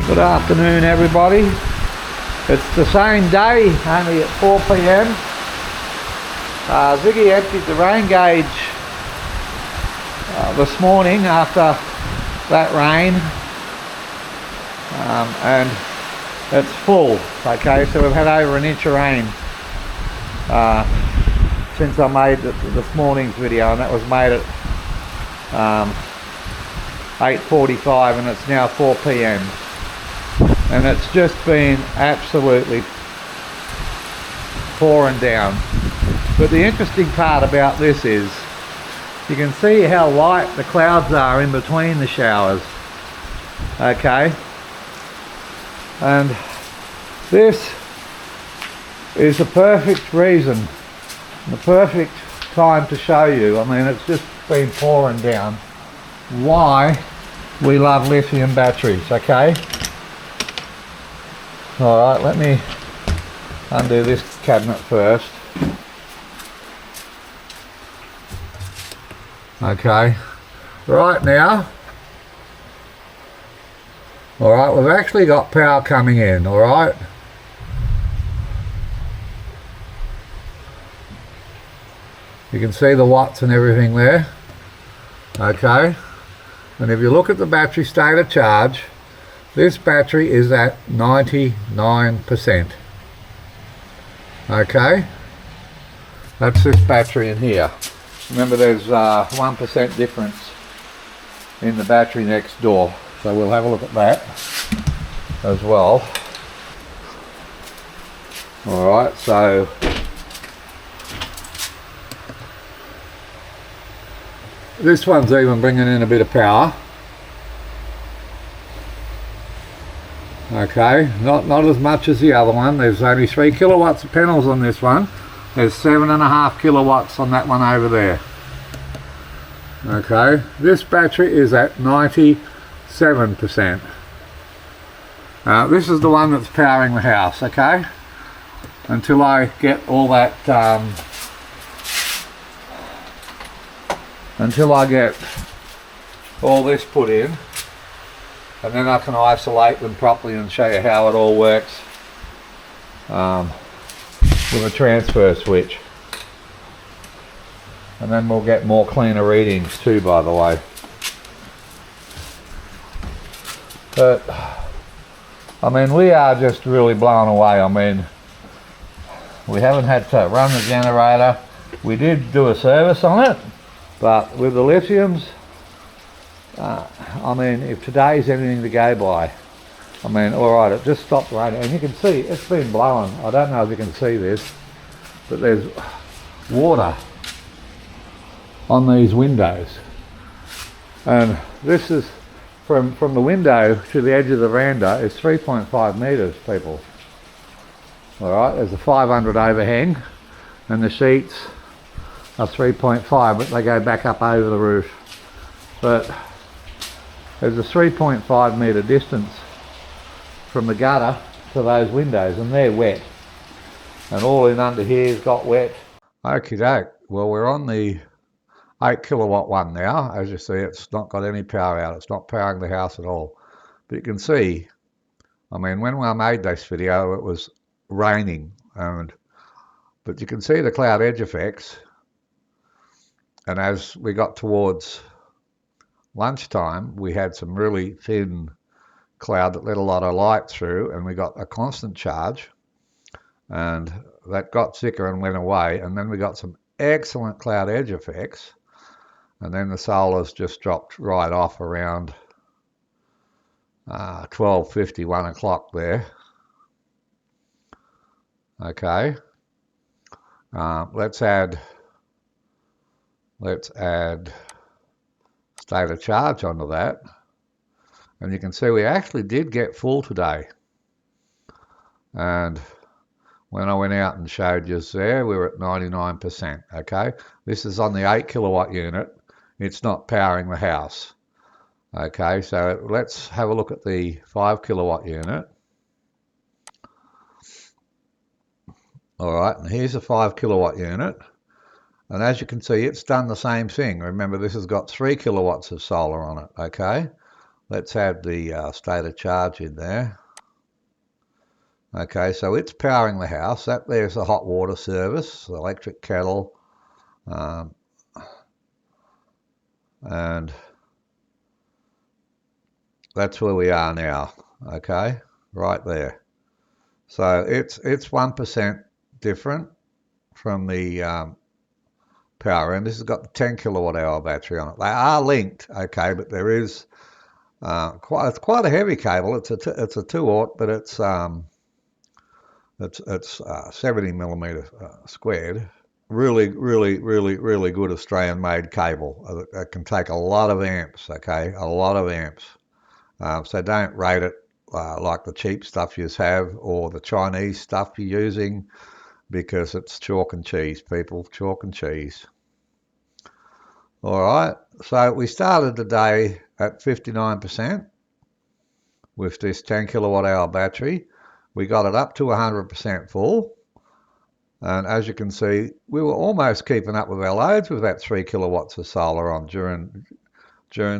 Good afternoon, everybody. It's the same day, only at 4 p.m. Ziggy emptied the rain gauge this morning after that rain, and it's full. Okay, so we've had over an inch of rain since I made this morning's video, and that was made at 8:45, and it's now 4 p.m. and it's just been absolutely pouring down. But the interesting part about this is you can see how light the clouds are in between the showers. Okay, and this is the perfect reason, the perfect time to show you. I mean, it's just been pouring down, why we love lithium batteries. Okay, alright, let me undo this cabinet first. Okay, right now, alright, we've actually got power coming in, alright. You can see the watts and everything there. Okay, and if you look at the battery state of charge, this battery is at 99%. Okay, that's this battery in here. Remember, there's 1% difference in the battery next door, so we'll have a look at that as well. Alright, so this one's even bringing in a bit of power. Okay, not as much as the other one. There's only 3 kilowatts of panels on this one. There's 7.5 kilowatts on that one over there. Okay, this battery is at 97%. This is the one that's powering the house, okay? Until I get all that, until I get all this put in, and then I can isolate them properly and show you how it all works with a transfer switch. And then we'll get more cleaner readings too, by the way. But I mean, we are just really blown away. I mean, we haven't had to run the generator. We did do a service on it, but with the lithiums, I mean, if today's anything to go by, I mean, alright, it just stopped raining, and you can see it's been blowing. I don't know if you can see this, but there's water on these windows, and this is from the window to the edge of the veranda is 3.5 meters, people. Alright, there's a 500 overhang, and the sheets are 3.5, but they go back up over the roof. But there's a 3.5 meter distance from the gutter to those windows, and they're wet, and all in under here's got wet. Okie doke, well, we're on the 8 kilowatt one now. As you see, it's not got any power out, it's not powering the house at all. But you can see, I mean, when I made this video it was raining, but you can see the cloud edge effects, and as we got towards lunchtime we had some really thin cloud that let a lot of light through, and we got a constant charge, and that got thicker and went away, and then we got some excellent cloud edge effects, and then the solars just dropped right off around 12:50, 1 o'clock there. Okay, let's add state of charge onto that, and you can see we actually did get full today. And when I went out and showed you there, we were at 99%. Okay, this is on the 8 kilowatt unit. It's not powering the house. Okay, so let's have a look at the 5 kilowatt unit. Alright, and here's a 5 kilowatt unit, and as you can see it's done the same thing. Remember, this has got 3 kilowatts of solar on it. Okay, Let's add the state of charge in there. Okay, so it's powering the house. That there's the hot water service, the electric kettle, and that's where we are now. Okay, right there. So it's 1% different from the power, and this has got the 10 kilowatt hour battery on it. They are linked, okay, but there is it's quite a heavy cable. It's a 2-aught, but it's 70 millimeter squared. Really good Australian made cable. It can take a lot of amps, okay, a lot of amps. So don't rate it like the cheap stuff you have or the Chinese stuff you're using, because it's chalk and cheese, people, chalk and cheese. All right, so we started the day at 59% with this 10 kilowatt hour battery. We got it up to 100% full. And as you can see, we were almost keeping up with our loads with that 3 kilowatts of solar on during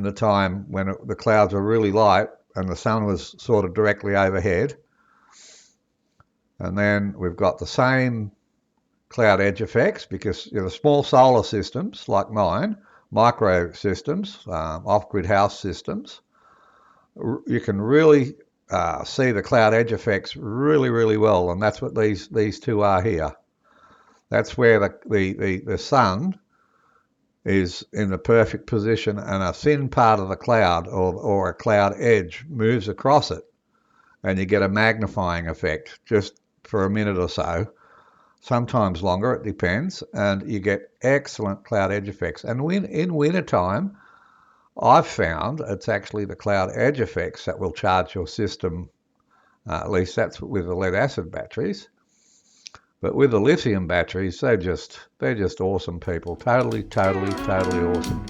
the time when the clouds were really light and the sun was sort of directly overhead. And then we've got the same cloud edge effects, because the small solar systems like mine, micro systems, off-grid house systems, you can really see the cloud edge effects really well, and that's what these two are here. That's where the sun is in the perfect position and a thin part of the cloud or a cloud edge moves across it, and you get a magnifying effect just for a minute or so, sometimes longer, it depends, and you get excellent cloud edge effects. And in wintertime, I've found it's actually the cloud edge effects that will charge your system, at least that's with the lead acid batteries. But with the lithium batteries, they're just awesome, people. Totally awesome.